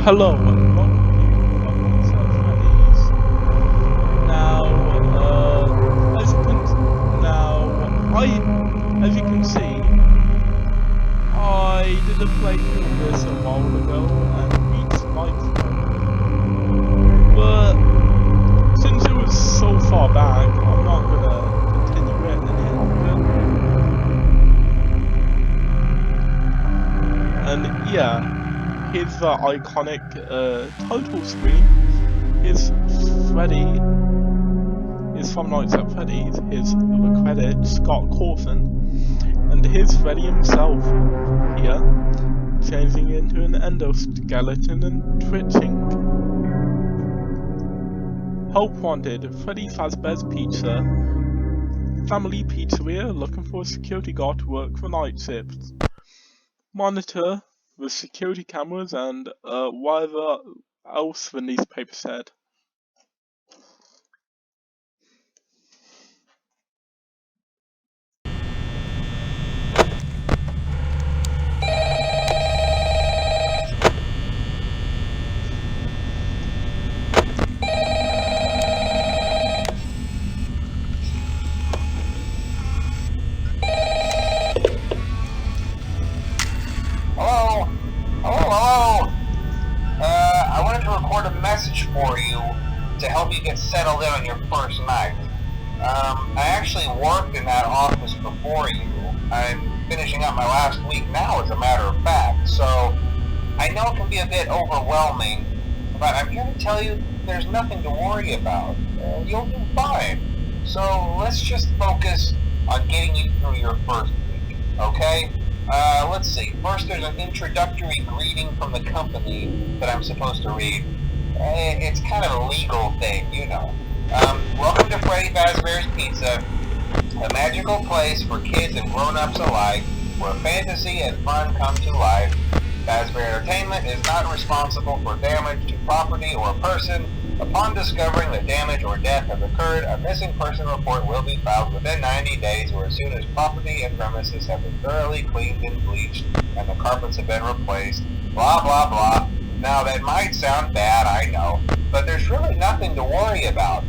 Hello and welcome to myself, Freddy's. Now, as you can see, I did a playthrough of this a while ago and reached nighttime. But since it was so far back, I'm not gonna continue it any longer. And yeah, here's the iconic title screen. Here's Freddy. Is from Nights at Freddy's. Here's the credit, Scott Cawthon, and here's Freddy himself here, changing into an endoskeleton and twitching. Help wanted, Freddy Fazbear's Pizza, family pizzeria looking for a security guard to work for night shifts. Monitor the security cameras and whatever else the newspaper said. I wanted to record a message for you to help you get settled in on your first night. I actually worked in that office before you. I'm finishing up my last week now, as a matter of fact, so I know it can be a bit overwhelming, but I'm here to tell you there's nothing to worry about. You'll do fine. So let's just focus on getting you through your first week, okay? Let's see. First, there's an introductory greeting from the company that I'm supposed to read. It's kind of a legal thing, you know. Welcome to Freddy Fazbear's Pizza, a magical place for kids and grown-ups alike, where fantasy and fun come to life. Fazbear Entertainment is not responsible for damage to property or person. Upon discovering that damage or death has occurred, a missing person report will be filed within 90 days or as soon as property and premises have been thoroughly cleaned and bleached and the carpets have been replaced. Blah, blah, blah. Now, that might sound bad, I know, but there's really nothing to worry about.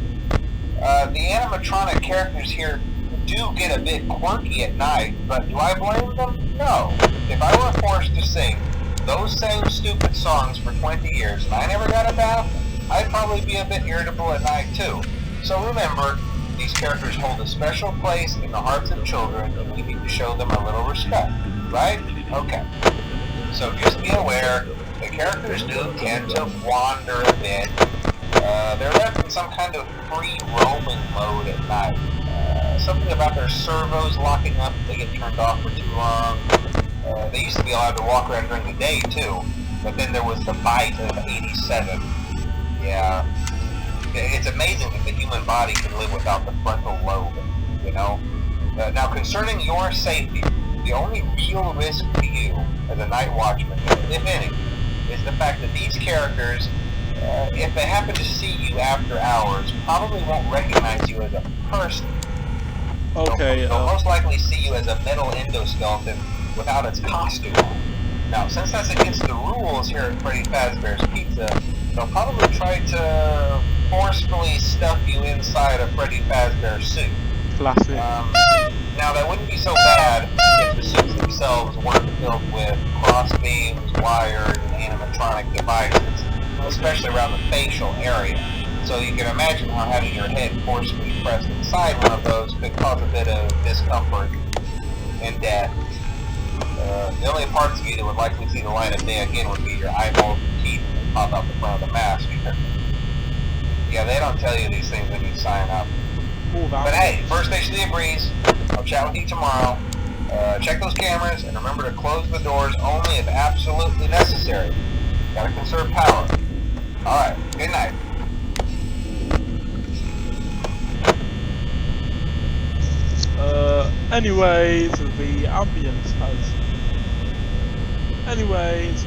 The animatronic characters here do get a bit quirky at night, but do I blame them? No. If I were forced to sing those same stupid songs for 20 years and I never got a bath, I'd probably be a bit irritable at night too. So remember, these characters hold a special place in the hearts of children and we need to show them a little respect, right? Okay. So just be aware, the characters do tend to wander a bit. They're left in some kind of free roaming mode at night. Something about their servos locking up if they get turned off for too long. They used to be allowed to walk around during the day too, but then there was the bite of 87. Yeah, it's amazing that the human body can live without the frontal lobe, you know? Now, concerning your safety, the only real risk to you as a night watchman, if any, is the fact that these characters, if they happen to see you after hours, probably won't recognize you as a person. Okay. They'll most likely see you as a metal endoskeleton without its costume on. Now, since that's against the rules here at Freddy Fazbear's Pizza, they'll probably try to forcefully stuff you inside a Freddy Fazbear suit. Classic. Now, that wouldn't be so bad if the suits themselves weren't filled with crossbeams, wires, and animatronic devices, especially around the facial area. So you can imagine how having your head forcefully pressed inside one of those could cause a bit of discomfort and death. The only parts of you that would likely see the light of day again would be your eyeballs and teeth that pop out the front of the mask. Yeah, they don't tell you these things when you sign up. But hey, first station of the breeze. I'll chat with you tomorrow. Check those cameras and remember to close the doors only if absolutely necessary. Gotta conserve power. Alright, good night. Anyways, the ambience has... Anyways,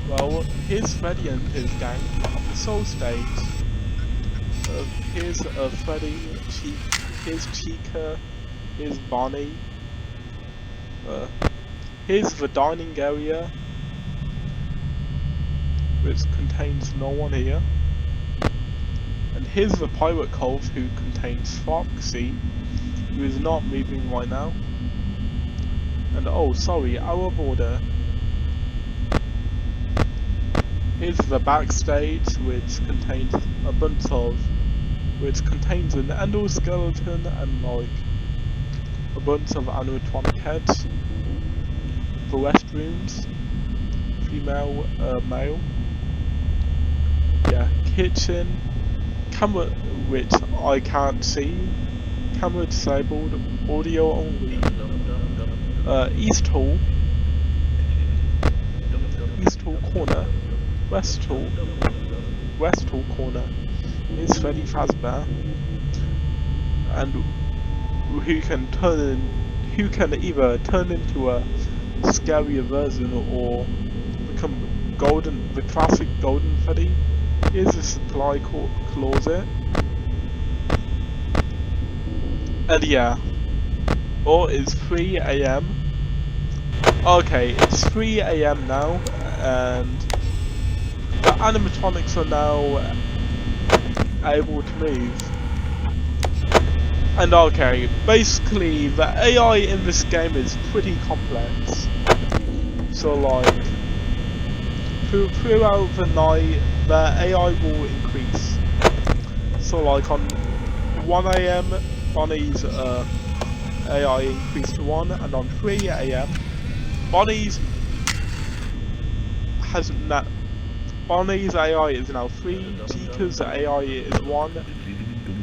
well, here's Freddy and his gang at the Soul Stage. Here's Freddy, here's Chica, here's Bonnie. Here's the dining area, which contains no one here. And here's the pirate cove, who contains Foxy, who is not moving right now. And oh, sorry, our border. Here's the backstage, which contains a bunch of, which contains an endoskeleton and like a bunch of animatronic heads. The restrooms, female, male. Yeah, kitchen, camera, which I can't see, camera disabled, audio only. East hall corner, west hall corner is Freddy Fazbear, and who can either turn into a scarier version or become the classic golden Freddy. Here's the supply closet, and yeah, or it's 3 AM. Okay, it's 3 AM now, and the animatronics are now able to move. And okay, basically the AI in this game is pretty complex. So like, throughout the night, the AI will increase. So like on 1 AM, Bonnie's AI increased to 1, and on 3 AM, Bonnie's AI is now 3, Chica's AI is 1,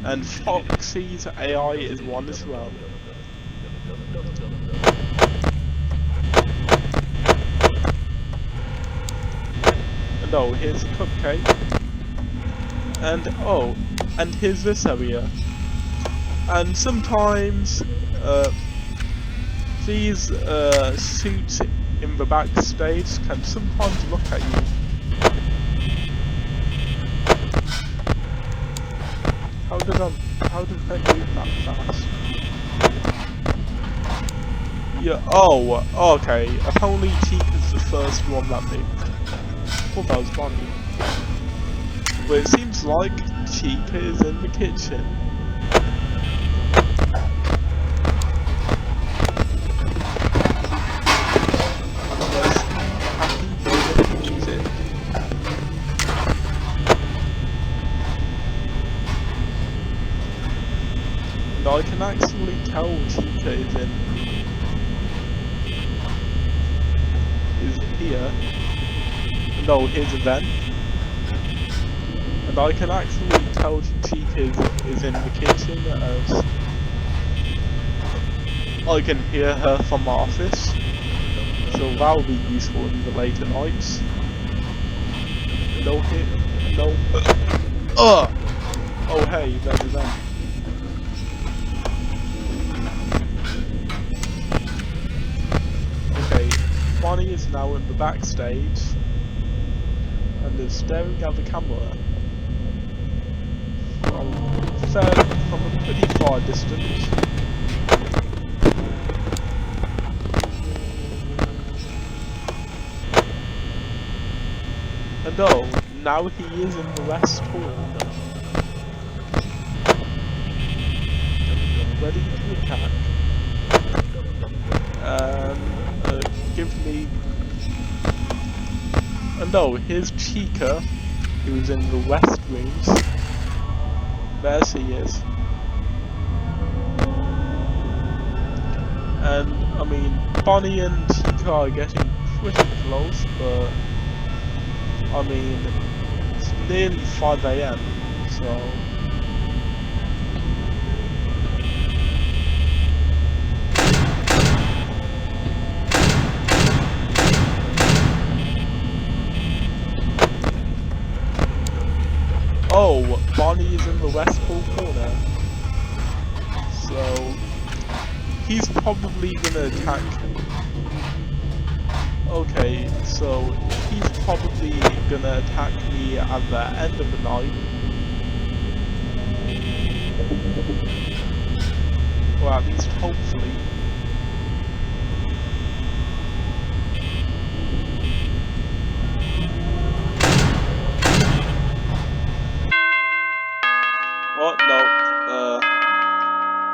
and Foxy's AI is 1 as well. And oh, here's a cupcake. And oh, and here's this area. And sometimes these suits in the backstage can sometimes look at you. How did they move that fast? Yeah, oh, okay. Apparently Chica's the first one that moved. Well, that was Bonnie. But it seems like Chica is in the kitchen. And I can actually tell Chica is here. And oh, here's a vent. And I can actually tell Chica is in the kitchen, as I can hear her from my office. So that'll be useful in the later nights. No hit, no. Oh hey, there's a vent. Okay, Bonnie is now in the backstage and is staring at the camera from a pretty far distance. And oh, now he is in the West Hall, ready to attack. Give me. And oh, here's Chica, who's in the West Rooms. There she is. And I mean, Bonnie and Chica are getting pretty close, but I mean, it's nearly 5 AM, so. Oh, Bonnie is in the West Hall corner, so he's probably gonna attack. Okay, so he's probably gonna attack me at the end of the night. Or at least hopefully.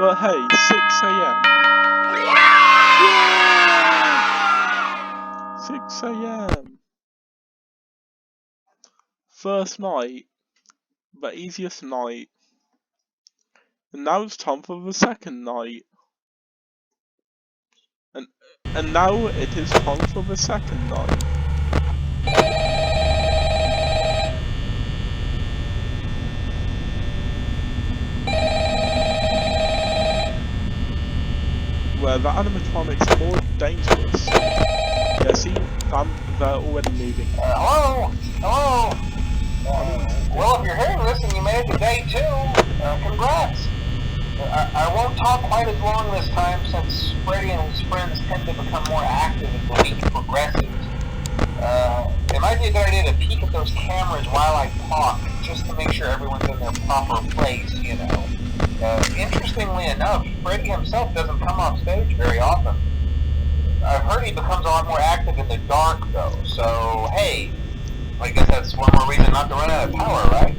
But hey, 6 AM. 6 AM. First night, the easiest night. And now it's time for the second night. And now it is time for the second night. Where the animatronics are more dangerous. Yeah, see, they're already moving. Hello? Hello? Well, if you're hearing this and you made it to day 2, congrats. I won't talk quite as long this time since Freddy and his friends tend to become more active as the week progresses. It might be a good idea to peek at those cameras while I talk, just to make sure everyone's in their proper place, you know. Interestingly enough, Freddy himself doesn't come off stage very often. I've heard he becomes a lot more active in the dark, though, so hey, I guess that's one more reason not to run out of power, right?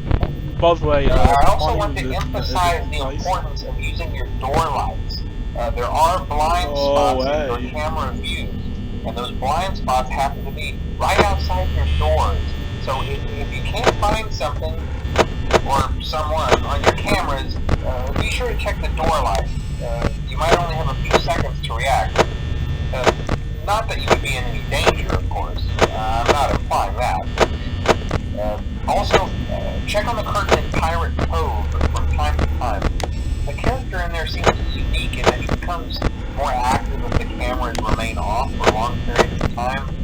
By the way, I also want to emphasize the importance of using your door lights. There are blind spots in your camera views, and those blind spots happen to be right outside your doors. So if you can't find something or someone on your cameras, be sure to check the door light. You might only have a few seconds to react. Not that you would be in any danger, of course. I'm not implying that. Also, check on the curtain in Pirate Cove from time to time. The character in there seems unique in that he becomes more active if the cameras remain off for long periods of time.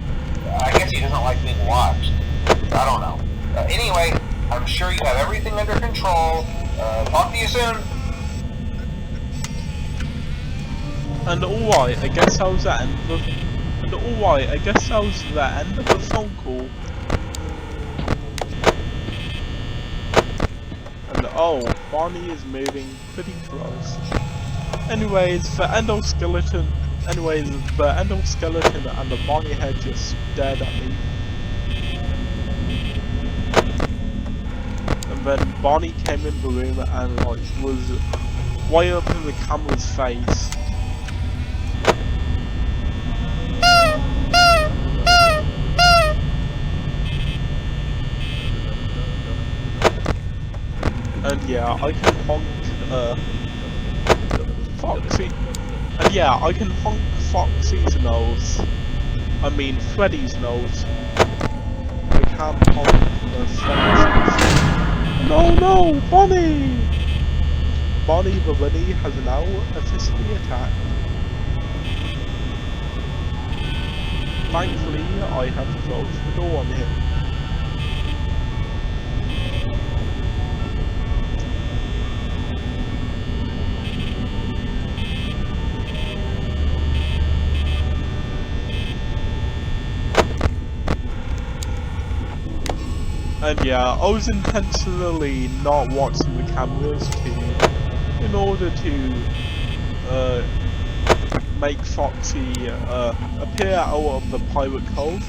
I guess he doesn't like being watched. I don't know. Anyway, I'm sure you have everything under control. Talk to you soon. And alright, I guess that was the end of the phone call. And oh, Barney is moving pretty close. Anyways, the endoskeleton and the Barney head just stared at me. And then Barney came in the room and like was way up in the camera's face. And yeah, I can honk Foxy. And yeah, I can honk Foxy's nose. I mean Freddy's nose. I can't honk Freddy's. No, Bonnie! Bonnie the Bunny has now officially attacked. Thankfully, I have closed the door on him. And yeah, I was intentionally not watching the cameras in order to make Foxy appear out of the pirate cove.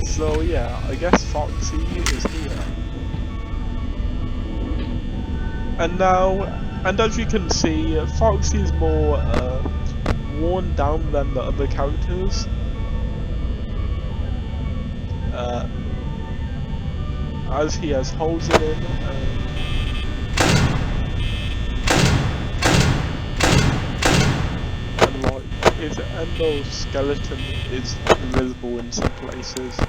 So yeah, I guess Foxy is here. And as you can see, Foxy is more worn down than the other characters. As he has holes in him, and like his endoskeleton is invisible in some places.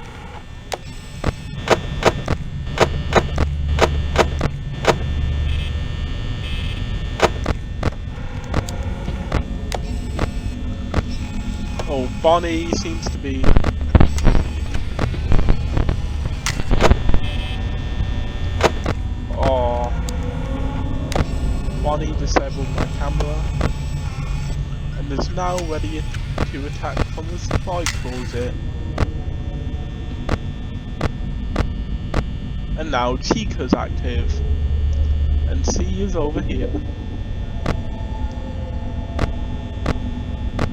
Oh, Bonnie seems to be. Bonnie disabled my camera and is now ready to attack from the supply closet. And now Chica's active, and C is over here.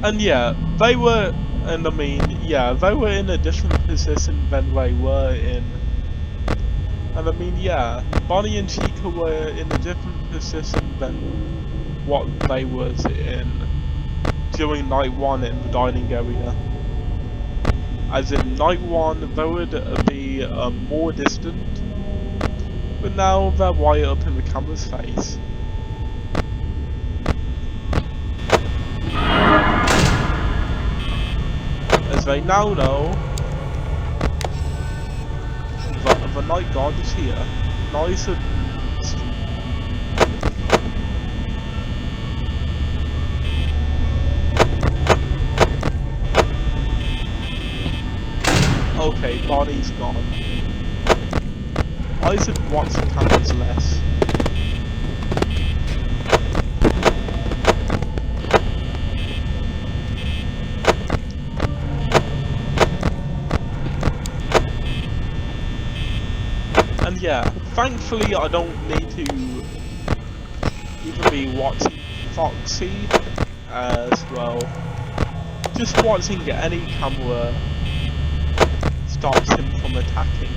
And yeah, they were in a different position than they were in And I mean, yeah, Bonnie and Chica were in a different position than what they was in during night one in the dining area. As in night one, they would be more distant, but now they're right up in the camera's face. As they now know, the night god is here. Nice and... Okay, Bonnie's gone. Isaac Watson happens less. And yeah, thankfully I don't need to even be watching Foxy as well. Just watching any camera stops him from attacking.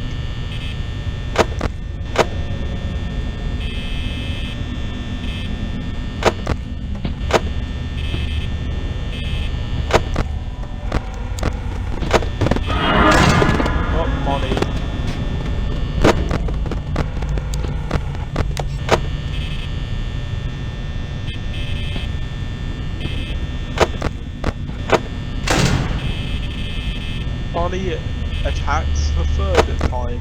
Oh, money. Bonnie attacks the third time.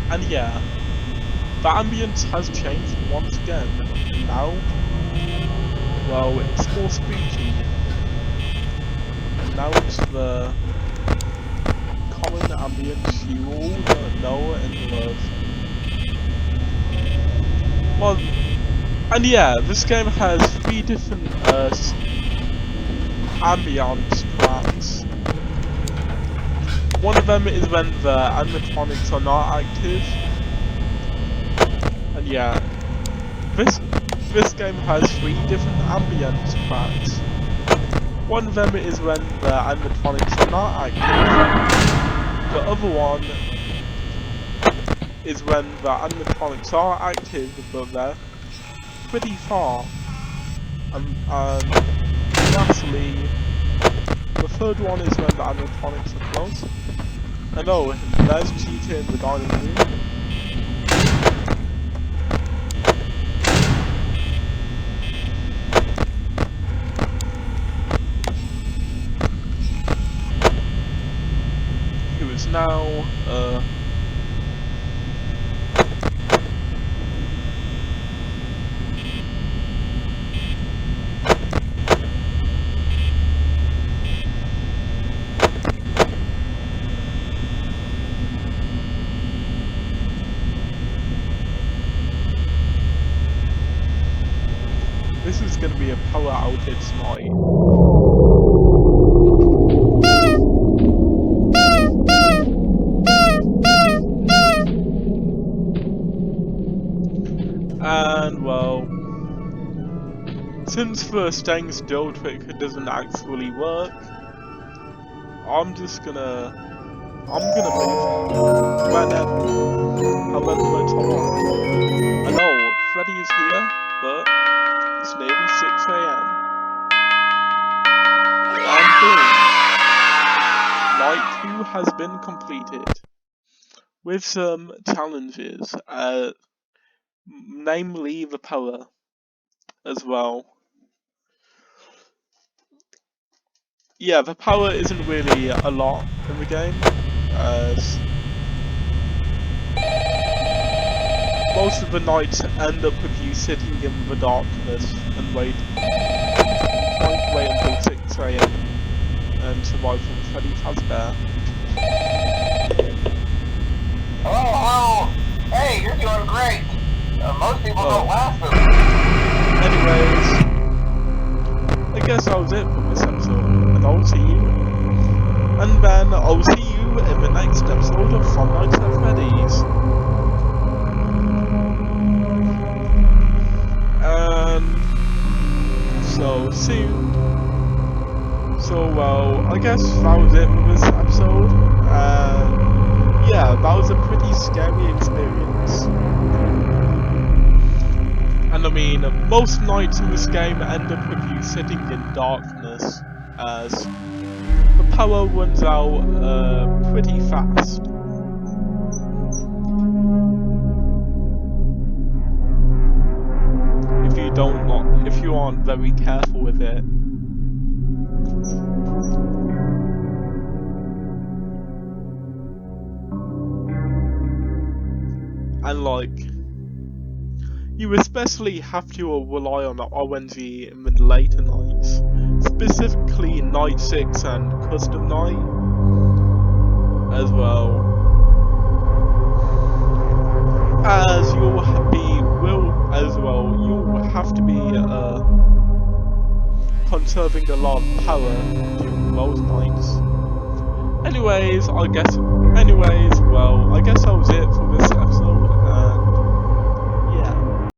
And yeah, the ambience has changed once again. Now, well, it's more spooky. And now it's the common ambience you all know and love. Well, and yeah, this game has 3 different ambience tracks. One of them is when the animatronics are not active. And yeah, this game has 3 different ambience tracks. One of them is when the animatronics are not active. The other one is when the animatronics are active, but they're pretty far. And lastly, the third one is when the animatronics are close. And oh, there's Cheetah in the dining room. Who is now, this is going to be a power outage night. And well, since the staying still trick doesn't actually work, I'm gonna move whenever, however much I want. I know Freddy is here, but it's nearly 6 AM. And boom! Night 2 has been completed. With some challenges, namely the power as well. Yeah, the power isn't really a lot in the game, as most of the nights end up with you sitting in the darkness and trying to wait until 6 AM and survive from Freddy Fazbear. Hello, hello! Most people Oh. don't last this Anyways, I guess that was it for this episode, and I'll see you. And then I'll see you in the next episode of Five Nights at Freddy's. And so soon. So well, I guess that was it for this episode. Yeah, that was a pretty scary experience. And I mean, most nights in this game end up with you sitting in darkness, as the power runs out pretty fast. If you aren't very careful with it. And like, you especially have to rely on the RNG in the later nights, specifically night 6 and custom night as well, as you'll have to be conserving a lot of power during those nights. Anyways, well, I guess that was it for this episode.